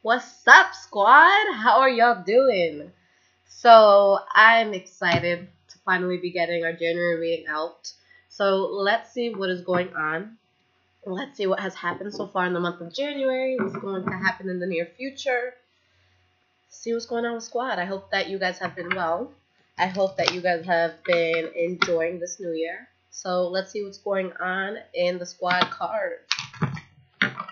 What's up, squad? How are y'all doing? So, I'm excited to finally be getting our January reading out. So, let's see what is going on. Let's see what has happened so far in the month of January, what's going to happen in the near future. See what's going on with squad. I hope that you guys have been well. I hope that you guys have been enjoying this new year. So, let's see what's going on in the squad card.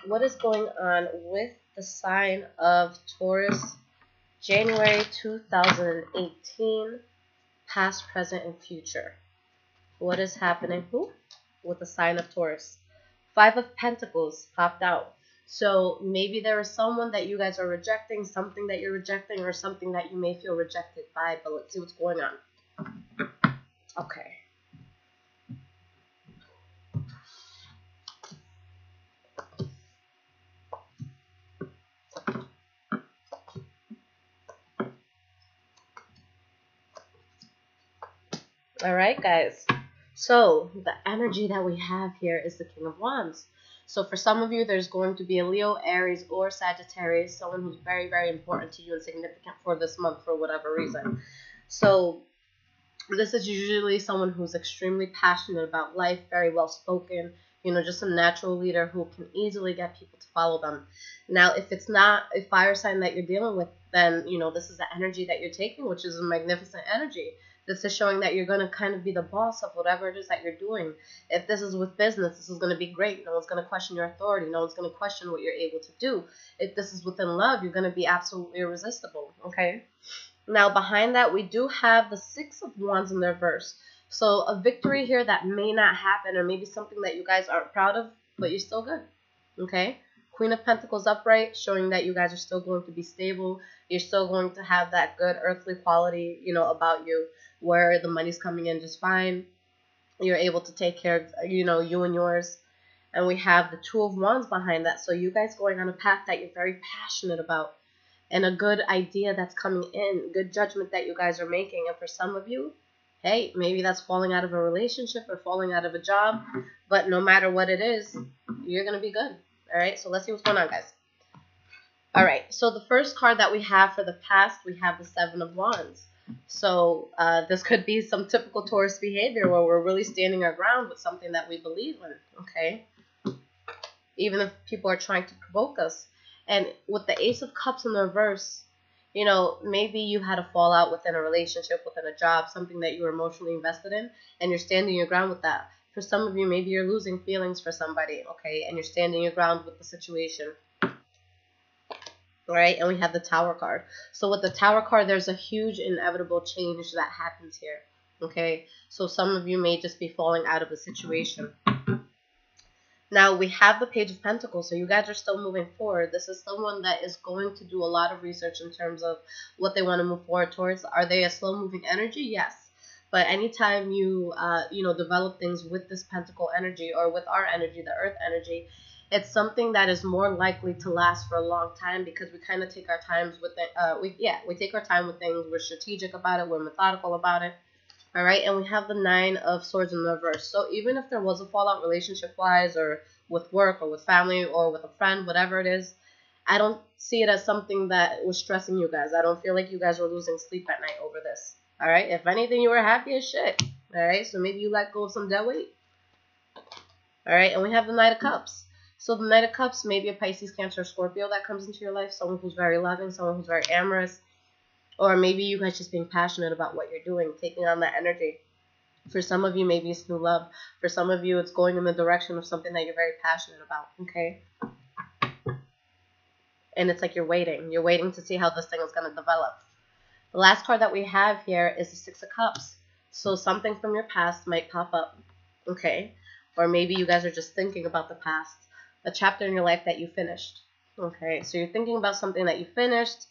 What is going on with the sign of Taurus, January 2018, past, present, and future? What is happening with the sign of Taurus? Five of Pentacles popped out. So maybe there is someone that you guys are rejecting, something that you're rejecting, or something that you may feel rejected by, but let's see what's going on. Okay. All right, guys. So the energy that we have here is the King of Wands. So for some of you, there's going to be a Leo, Aries, or Sagittarius, someone who's very, very important to you and significant for this month for whatever reason. So this is usually someone who's extremely passionate about life, very well spoken, just a natural leader who can easily get people to follow them. Now, if it's not a fire sign that you're dealing with, then, this is the energy that you're taking, which is a magnificent energy. This is showing that you're going to kind of be the boss of whatever it is that you're doing. If this is with business, this is going to be great. No one's going to question your authority. No one's going to question what you're able to do. If this is within love, you're going to be absolutely irresistible, okay? Now, behind that, we do have the Six of Wands in the reverse. So a victory here that may not happen, or maybe something that you guys aren't proud of, but you're still good, okay? Queen of Pentacles upright, showing that you guys are still going to be stable. You're still going to have that good earthly quality, about you, where the money's coming in just fine. You're able to take care of, you and yours. And we have the Two of Wands behind that. So you guys going on a path that you're very passionate about, and a good idea that's coming in, good judgment that you guys are making. And for some of you, hey, maybe that's falling out of a relationship or falling out of a job. But no matter what it is, you're going to be good. All right, so let's see what's going on, guys. All right, so the first card that we have for the past, we have the Seven of Wands. So this could be some typical Taurus behavior where we're really standing our ground with something that we believe in, okay? Even if people are trying to provoke us. And with the Ace of Cups in the reverse, maybe you had a fallout within a relationship, within a job, something that you were emotionally invested in, and you're standing your ground with that. For some of you, maybe you're losing feelings for somebody, okay, and you're standing your ground with the situation. All right, and we have the Tower card. So with the Tower card, there's a huge inevitable change that happens here, okay? So some of you may just be falling out of a situation. Now, we have the Page of Pentacles, so you guys are still moving forward. This is someone that is going to do a lot of research in terms of what they want to move forward towards. Are they a slow-moving energy? Yes. But anytime you, develop things with this Pentacle energy or with our energy, the Earth energy, it's something that is more likely to last for a long time because we kind of take our times with it. We take our time with things. We're strategic about it. We're methodical about it. All right, and we have the Nine of Swords in the reverse. So even if there was a fallout relationship-wise or with work or with family or with a friend, whatever it is, I don't see it as something that was stressing you guys. I don't feel like you guys were losing sleep at night over this. All right, if anything, you were happy as shit. All right, so maybe you let go of some dead weight. All right, and we have the Knight of Cups. So the Knight of Cups may be a Pisces, Cancer, or Scorpio that comes into your life, someone who's very loving, someone who's very amorous, or maybe you guys just being passionate about what you're doing, taking on that energy. For some of you, maybe it's new love. For some of you, it's going in the direction of something that you're very passionate about, okay? And it's like you're waiting. You're waiting to see how this thing is going to develop. The last card that we have here is the Six of Cups. So something from your past might pop up, okay? Or maybe you guys are just thinking about the past, a chapter in your life that you finished, okay? So you're thinking about something that you finished.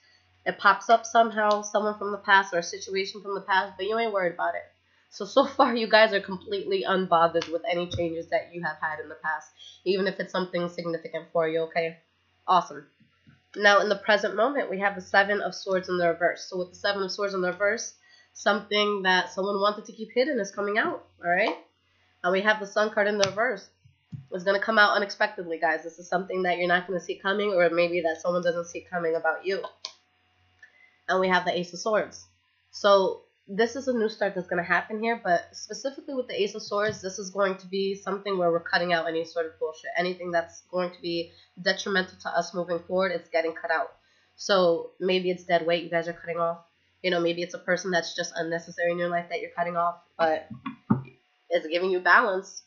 It pops up somehow, someone from the past or a situation from the past, but you ain't worried about it. So far, you guys are completely unbothered with any changes that you have had in the past, even if it's something significant for you, okay? Awesome. Now, in the present moment, we have the Seven of Swords in the reverse. So with the Seven of Swords in the reverse, something that someone wanted to keep hidden is coming out, all right? And we have the Sun card in the reverse. It's going to come out unexpectedly, guys. This is something that you're not going to see coming, or maybe that someone doesn't see coming about you. And we have the Ace of Swords. So this is a new start that's going to happen here, but specifically with the Ace of Swords, this is going to be something where we're cutting out any sort of bullshit. Anything that's going to be detrimental to us moving forward, it's getting cut out. So maybe it's dead weight you guys are cutting off. You know, maybe it's a person that's just unnecessary in your life that you're cutting off, but it's giving you balance.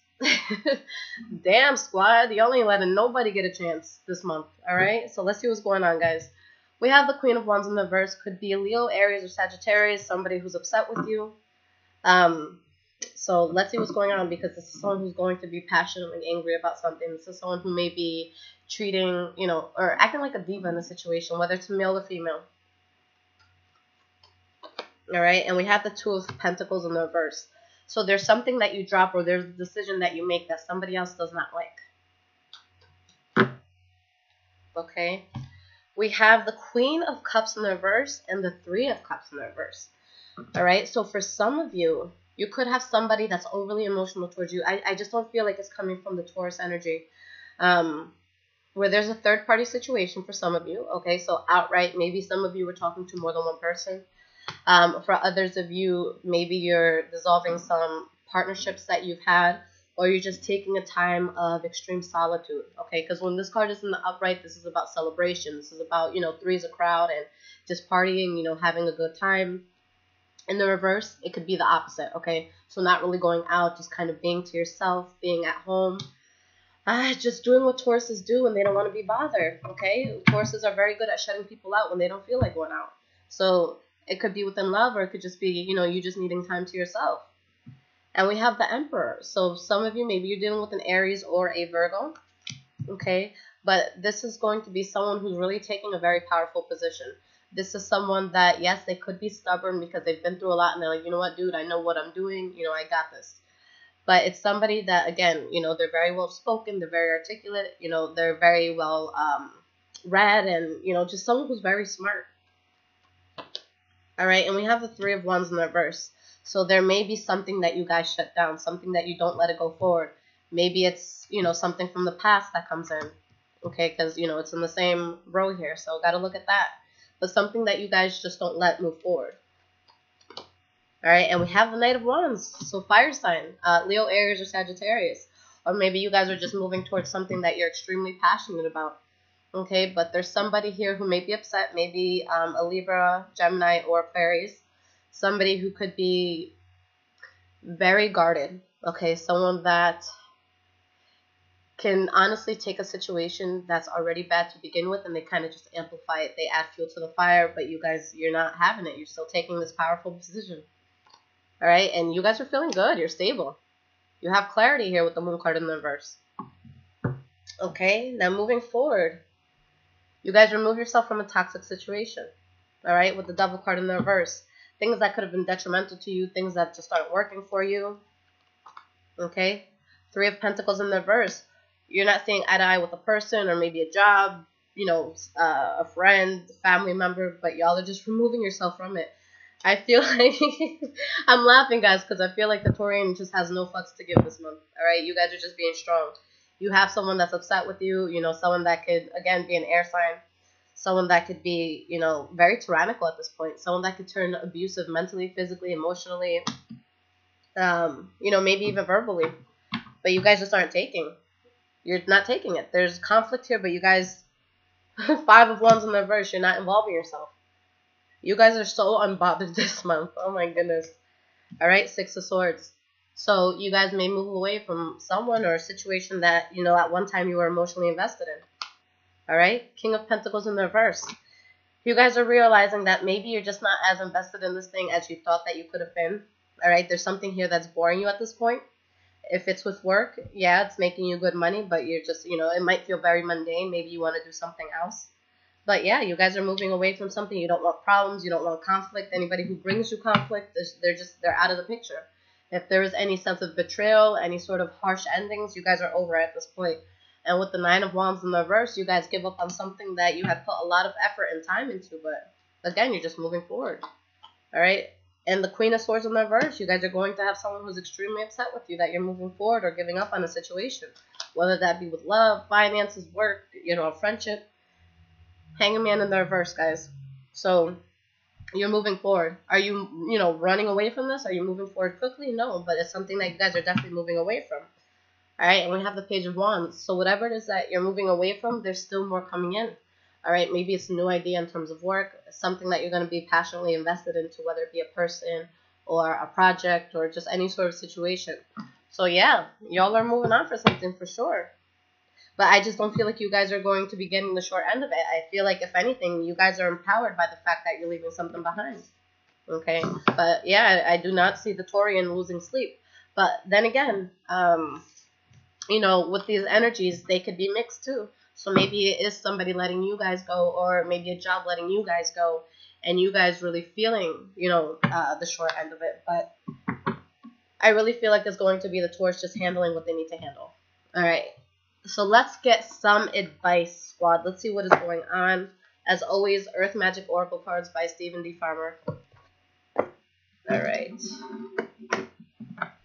Damn, squad, you only letting nobody get a chance this month. All right, so let's see what's going on, guys. We have the Queen of Wands in the verse. Could be a Leo, Aries, or Sagittarius, somebody who's upset with you. So let's see what's going on, because this is someone who's going to be passionately angry about something. This is someone who may be treating, you know, or acting like a diva in a situation, whether it's male or female. All right, and we have the Two of Pentacles in the reverse. So there's something that you drop, or there's a decision that you make that somebody else does not like. Okay. We have the Queen of Cups in the reverse and the Three of Cups in the reverse. All right. So for some of you, you could have somebody that's overly emotional towards you. I just don't feel like it's coming from the Taurus energy. Where there's a third party situation for some of you. Okay. So outright, maybe some of you were talking to more than one person. For others of you, maybe you're dissolving some partnerships that you've had, or you're just taking a time of extreme solitude, okay? Because when this card is in the upright, this is about celebration. This is about, you know, three's a crowd and just partying, you know, having a good time. In the reverse, it could be the opposite, okay? So not really going out, just kind of being to yourself, being at home. Just doing what Tauruses do when they don't want to be bothered, okay? Tauruses are very good at shutting people out when they don't feel like going out. So it could be within love, or it could just be, you know, you just needing time to yourself. And we have the Emperor. So some of you, maybe you're dealing with an Aries or a Virgo, okay? But this is going to be someone who's really taking a very powerful position. This is someone that, yes, they could be stubborn because they've been through a lot, and they're like, you know what, dude, I know what I'm doing. You know, I got this. But it's somebody that, again, you know, they're very well spoken. They're very articulate. You know, they're very well read, and, you know, just someone who's very smart. All right, and we have the Three of Wands in the reverse. So there may be something that you guys shut down, something that you don't let it go forward. Maybe it's, you know, something from the past that comes in, okay, because, you know, it's in the same row here, so got to look at that. But something that you guys just don't let move forward. All right, and we have the Knight of Wands, so fire sign, Leo, Aries, or Sagittarius. Or maybe you guys are just moving towards something that you're extremely passionate about. Okay, but there's somebody here who may be upset, maybe a Libra, Gemini, or Aquarius. Somebody who could be very guarded, okay? Someone that can honestly take a situation that's already bad to begin with, and they kind of just amplify it. They add fuel to the fire, but you guys, you're not having it. You're still taking this powerful position, all right? And you guys are feeling good. You're stable. You have clarity here with the Moon card in the reverse. Okay, now moving forward, you guys remove yourself from a toxic situation, all right, with the Devil card in the reverse. Things that could have been detrimental to you, things that just aren't working for you, okay? Three of Pentacles in the reverse. You're not seeing eye to eye with a person, or maybe a job, you know, a friend, family member, but y'all are just removing yourself from it. I feel like, I'm laughing, guys, because I feel like the Taurian just has no fucks to give this month, all right? You guys are just being strong. You have someone that's upset with you, you know, someone that could, again, be an air sign. Someone that could be, you know, very tyrannical at this point. Someone that could turn abusive mentally, physically, emotionally, you know, maybe even verbally. But you guys just aren't taking. You're not taking it. There's conflict here, but you guys, Five of Wands in the reverse, you're not involving yourself. You guys are so unbothered this month. Oh my goodness. All right, Six of Swords. So you guys may move away from someone or a situation that, you know, at one time you were emotionally invested in. All right, King of Pentacles in the reverse. You guys are realizing that maybe you're just not as invested in this thing as you thought that you could have been. All right, there's something here that's boring you at this point. If it's with work, yeah, it's making you good money, but you're just, you know, it might feel very mundane. Maybe you want to do something else. But yeah, you guys are moving away from something. You don't want problems. You don't want conflict. Anybody who brings you conflict, they're out of the picture. If there is any sense of betrayal, any sort of harsh endings, you guys are over at this point. And with the Nine of Wands in the reverse, you guys give up on something that you had put a lot of effort and time into. But again, you're just moving forward. All right. And the Queen of Swords in reverse, you guys are going to have someone who's extremely upset with you that you're moving forward or giving up on a situation. Whether that be with love, finances, work, a friendship. Hanging Man in the reverse, guys. So, you're moving forward. Are you, running away from this? Are you moving forward quickly? No, but it's something that you guys are definitely moving away from. Alright, and we have the Page of Wands. So whatever it is that you're moving away from, there's still more coming in. Alright, maybe it's a new idea in terms of work, something that you're going to be passionately invested into, whether it be a person or a project or just any sort of situation. So yeah, y'all are moving on for something for sure. But I just don't feel like you guys are going to be getting the short end of it. I feel like, if anything, you guys are empowered by the fact that you're leaving something behind. Okay? But yeah, I do not see the Taurian losing sleep. But then again, with these energies, they could be mixed too. So maybe it is somebody letting you guys go, or maybe a job letting you guys go, and you guys really feeling, the short end of it. But I really feel like it's going to be the Taurus just handling what they need to handle. All right. So let's get some advice, squad. Let's see what is going on. As always, Earth Magic Oracle cards by Stephen D. Farmer. All right.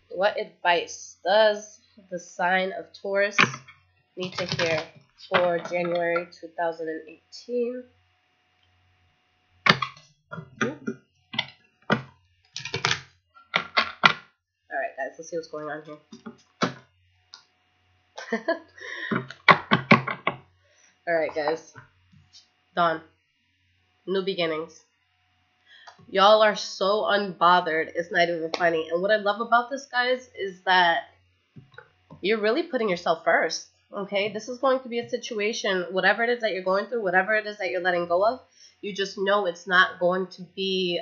What advice does the sign of Taurus need to hear for January 2018? All right, guys, let's see what's going on here. Alright, guys. Dawn. New beginnings. Y'all are so unbothered, it's not even funny. And what I love about this, guys, is that you're really putting yourself first. Okay? This is going to be a situation, whatever it is that you're going through, whatever it is that you're letting go of, you just know it's not going to be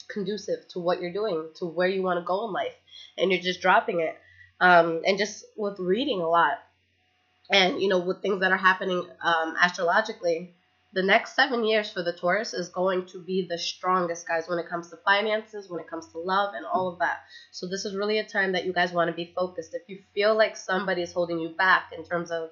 conducive to what you're doing, to where you want to go in life. And you're just dropping it. And just with reading a lot. And, with things that are happening astrologically, the next 7 years for the Taurus is going to be the strongest, guys, when it comes to finances, when it comes to love, and all of that. So this is really a time that you guys want to be focused. If you feel like somebody is holding you back in terms of,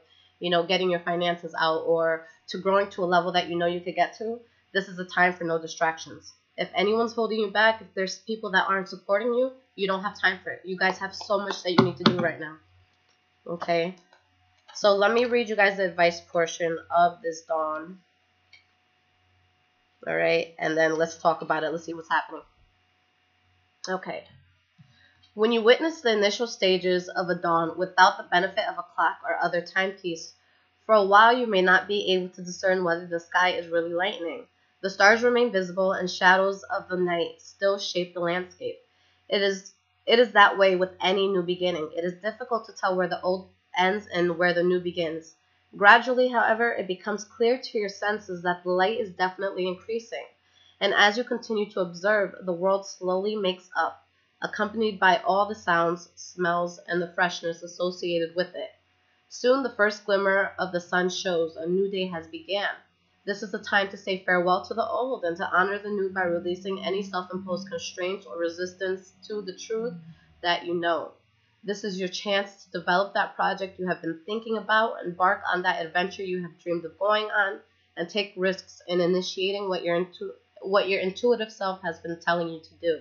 getting your finances out or to growing to a level that you could get to, this is a time for no distractions. If anyone's holding you back, if there's people that aren't supporting you, you don't have time for it. You guys have so much that you need to do right now. Okay? So let me read you guys the advice portion of this dawn. Alright? And then let's talk about it. Let's see what's happening. Okay. When you witness the initial stages of a dawn without the benefit of a clock or other timepiece, for a while you may not be able to discern whether the sky is really lightening. The stars remain visible and shadows of the night still shape the landscape. It is that way with any new beginning. It is difficult to tell where the old ends and where the new begins. Gradually, however, it becomes clear to your senses that the light is definitely increasing. And as you continue to observe, the world slowly makes up, accompanied by all the sounds, smells, and the freshness associated with it. Soon the first glimmer of the sun shows a new day has begun. This is the time to say farewell to the old and to honor the new by releasing any self-imposed constraints or resistance to the truth that you know. This is your chance to develop that project you have been thinking about, embark on that adventure you have dreamed of going on, and take risks in initiating what your intuitive self has been telling you to do.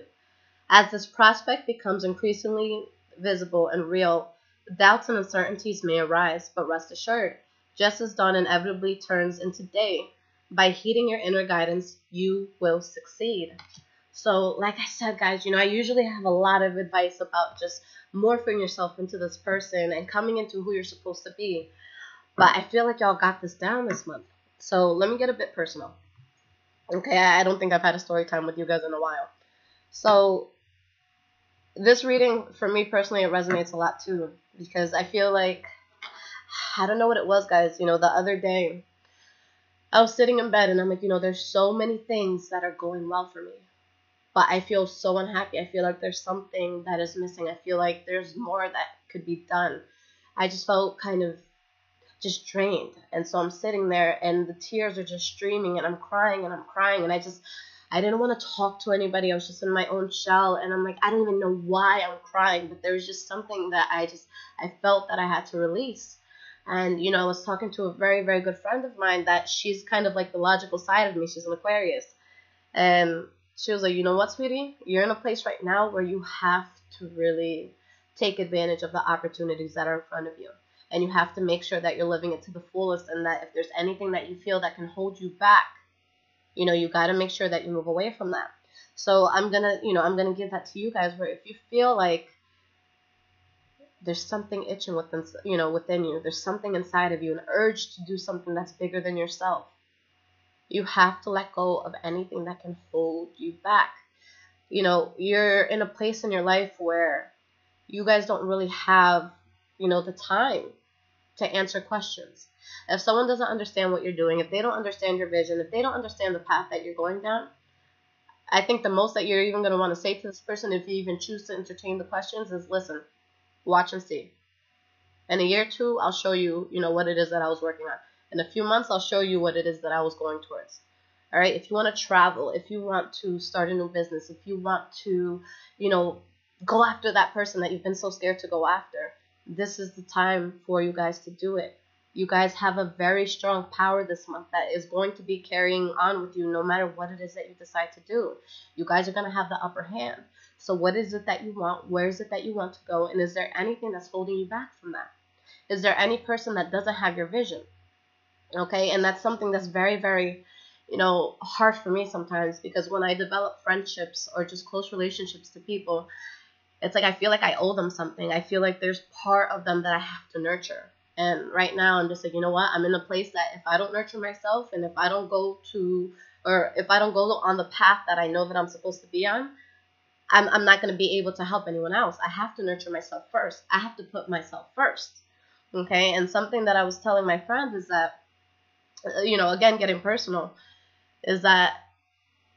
As this prospect becomes increasingly visible and real, doubts and uncertainties may arise, but rest assured, just as dawn inevitably turns into day, by heeding your inner guidance, you will succeed. So, like I said, guys, I usually have a lot of advice about just morphing yourself into this person and coming into who you're supposed to be. But I feel like y'all got this down this month. So let me get a bit personal. Okay, I don't think I've had a story time with you guys in a while. So this reading, for me personally, it resonates a lot too. Because I feel like, I don't know what it was, guys. The other day, I was sitting in bed and I'm like, there's so many things that are going well for me. But I feel so unhappy. I feel like there's something that is missing. I feel like there's more that could be done. I just felt kind of just drained. And so I'm sitting there and the tears are just streaming and I'm crying and I'm crying. And I didn't want to talk to anybody. I was just in my own shell. And I'm like, I don't even know why I'm crying. But there was just something that I felt that I had to release. And, I was talking to a very, very good friend of mine that she's kind of like the logical side of me. She's an Aquarius. And She was like, you know what, sweetie? You're in a place right now where you have to really take advantage of the opportunities that are in front of you. And you have to make sure that you're living it to the fullest, and that if there's anything that you feel that can hold you back, you got to make sure that you move away from that. So I'm going to, I'm going to give that to you guys, where if you feel like there's something itching within, within you, there's something inside of you, an urge to do something that's bigger than yourself, you have to let go of anything that can hold you back. You're in a place in your life where you guys don't really have, the time to answer questions. If someone doesn't understand what you're doing, if they don't understand your vision, if they don't understand the path that you're going down, I think the most that you're even going to want to say to this person, if you even choose to entertain the questions, is listen, watch and see. In a year or two, I'll show you, what it is that I was working on. In a few months, I'll show you what it is that I was going towards. All right. If you want to travel, if you want to start a new business, if you want to, go after that person that you've been so scared to go after, this is the time for you guys to do it. You guys have a very strong power this month that is going to be carrying on with you no matter what it is that you decide to do. You guys are going to have the upper hand. So what is it that you want? Where is it that you want to go? And is there anything that's holding you back from that? Is there any person that doesn't have your vision? Okay, and that's something that's very, very, hard for me sometimes, because when I develop friendships or just close relationships to people, it's like I feel like I owe them something. I feel like there's part of them that I have to nurture. And right now I'm just like, you know what? I'm in a place that if I don't nurture myself, and if I don't go on the path that I know that I'm supposed to be on, I'm not going to be able to help anyone else. I have to nurture myself first. I have to put myself first. Okay, and something that I was telling my friends is that, again, getting personal, is that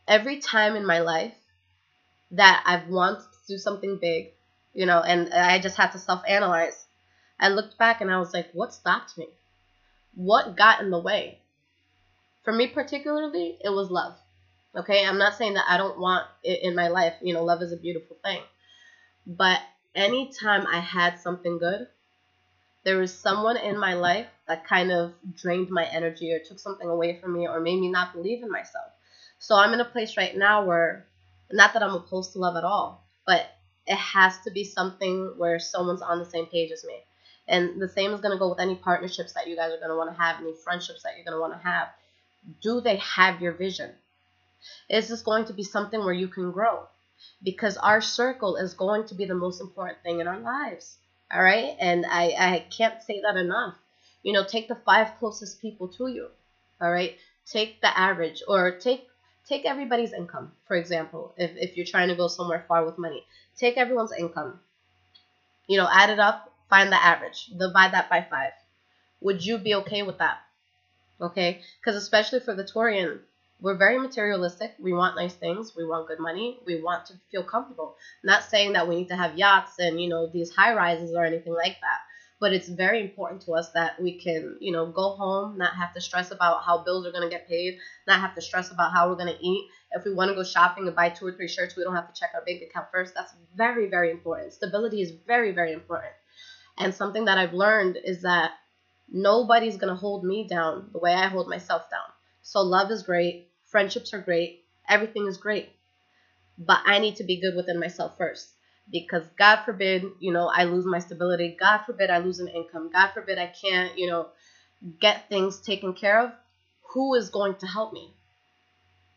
every time in my life that I've wanted to do something big, and I just had to self-analyze, I looked back and I was like, what stopped me? What got in the way? For me particularly, it was love. Okay, I'm not saying that I don't want it in my life. Love is a beautiful thing. But anytime I had something good, there was someone in my life that kind of drained my energy or took something away from me or made me not believe in myself. So I'm in a place right now where, not that I'm opposed to love at all, but it has to be something where someone's on the same page as me. And the same is going to go with any partnerships that you guys are going to want to have, any friendships that you're going to want to have. Do they have your vision? Is this going to be something where you can grow? Because our circle is going to be the most important thing in our lives. All right? And I can't say that enough. Take the 5 closest people to you. All right? Take the average, or take everybody's income, for example, if you're trying to go somewhere far with money. Take everyone's income. Add it up, find the average. Divide that by 5. Would you be okay with that? Okay? Because especially for the Taurian, we're very materialistic. We want nice things. We want good money. We want to feel comfortable. Not saying that we need to have yachts and, these high rises or anything like that. But it's very important to us that we can, go home, not have to stress about how bills are going to get paid, not have to stress about how we're going to eat. If we want to go shopping and buy 2 or 3 shirts, we don't have to check our bank account first. That's very, very important. Stability is very, very important. And something that I've learned is that nobody's going to hold me down the way I hold myself down. So love is great. Friendships are great. Everything is great. But I need to be good within myself first. Because God forbid, I lose my stability. God forbid I lose an income. God forbid I can't, get things taken care of. Who is going to help me?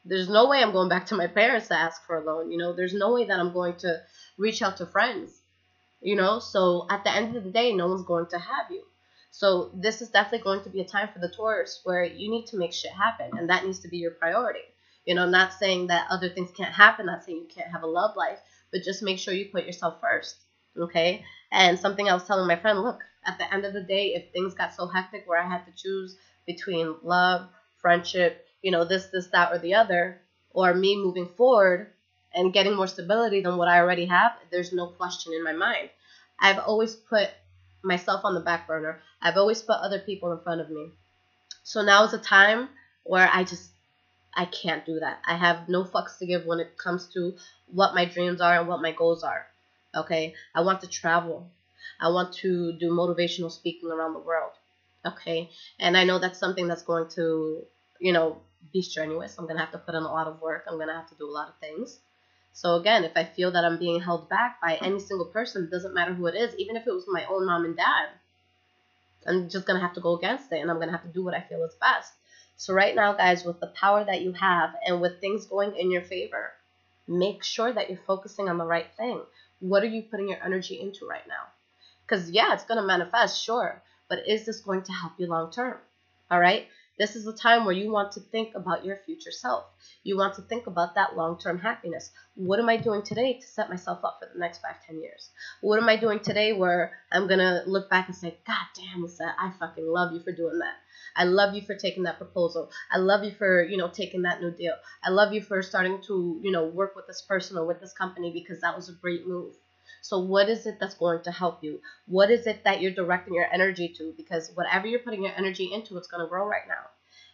There's no way I'm going back to my parents to ask for a loan. There's no way that I'm going to reach out to friends. So at the end of the day, no one's going to have you. So this is definitely going to be a time for the Taurus where you need to make shit happen. And that needs to be your priority. Not saying that other things can't happen. Not saying you can't have a love life. But just make sure you put yourself first. Okay? And something I was telling my friend, look, at the end of the day, if things got so hectic where I had to choose between love, friendship, this, that, or the other, or me moving forward and getting more stability than what I already have, there's no question in my mind. I've always put myself on the back burner. I've always put other people in front of me. So now is a time where I can't do that. I have no fucks to give when it comes to what my dreams are and what my goals are. Okay? I want to travel. I want to do motivational speaking around the world. Okay? And I know that's something that's going to, be strenuous. I'm going to have to put in a lot of work. I'm going to have to do a lot of things. So again, if I feel that I'm being held back by any single person, it doesn't matter who it is, even if it was my own mom and dad, I'm just going to have to go against it, and I'm going to have to do what I feel is best. So right now, guys, with the power that you have and with things going in your favor, make sure that you're focusing on the right thing. What are you putting your energy into right now? Because, yeah, it's going to manifest, sure, but is this going to help you long term? All right? This is the time where you want to think about your future self. You want to think about that long-term happiness. What am I doing today to set myself up for the next 5-10 years? What am I doing today where I'm going to look back and say, God damn, Lissette, I fucking love you for doing that. I love you for taking that proposal. I love you for, taking that new deal. I love you for starting to, work with this person or with this company because that was a great move. So what is it that's going to help you? What is it that you're directing your energy to? Because whatever you're putting your energy into, it's going to grow right now.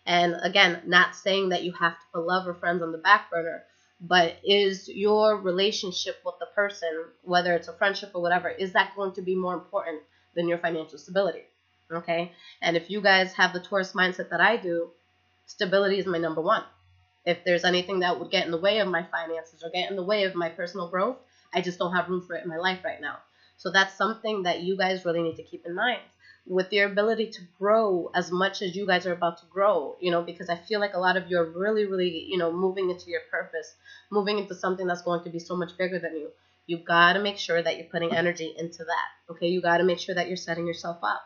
And again, not saying that you have to put love or friends on the back burner, but is your relationship with the person, whether it's a friendship or whatever, is that going to be more important than your financial stability? Okay? And if you guys have the Taurus mindset that I do, stability is my number one. If there's anything that would get in the way of my finances or get in the way of my personal growth, I just don't have room for it in my life right now. So that's something that you guys really need to keep in mind. With your ability to grow as much as you guys are about to grow, because I feel like a lot of you are really, really, moving into your purpose, moving into something that's going to be so much bigger than you. You got to make sure that you're putting energy into that, okay? You got to make sure that you're setting yourself up.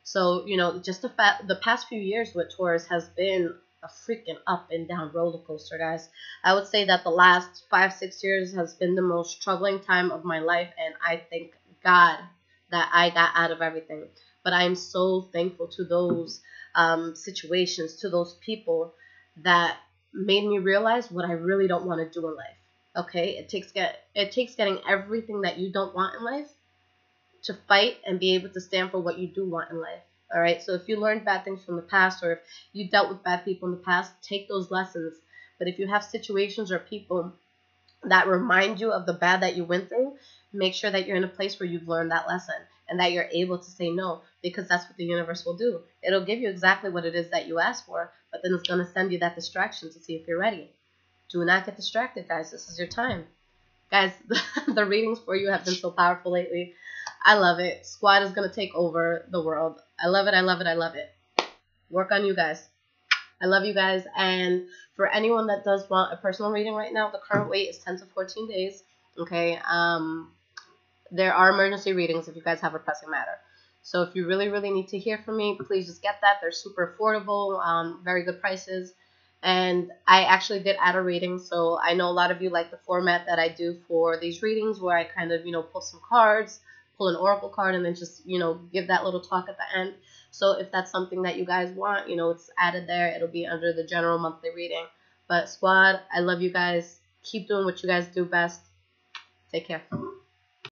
So, just the past few years with Taurus has been a freaking up and down roller coaster, guys. I would say that the last 5-6 years has been the most troubling time of my life, and I thank God that I got out of everything. But I'm so thankful to those situations, to those people that made me realize what I really don't want to do in life. Okay, it takes getting everything that you don't want in life to fight and be able to stand for what you do want in life. All right, so if you learned bad things from the past, or if you dealt with bad people in the past, take those lessons. But if you have situations or people that remind you of the bad that you went through, make sure that you're in a place where you've learned that lesson and that you're able to say no, because that's what the universe will do. It'll give you exactly what it is that you asked for, but then it's going to send you that distraction to see if you're ready. Do not get distracted, guys. This is your time. Guys, the readings for you have been so powerful lately. I love it. Squad is going to take over the world. I love it. I love it. I love it. Work on you guys. I love you guys. And for anyone that does want a personal reading right now, the current wait is 10 to 14 days. Okay. There are emergency readings if you guys have a pressing matter. So if you really, really need to hear from me, please just get that. They're super affordable, very good prices. And I actually did add a reading, so I know a lot of you like the format that I do for these readings, where I kind of, pull some cards, pull an oracle card, and then just, give that little talk at the end. So if that's something that you guys want, it's added there. It'll be under the general monthly reading. But squad, I love you guys. Keep doing what you guys do best. Take care.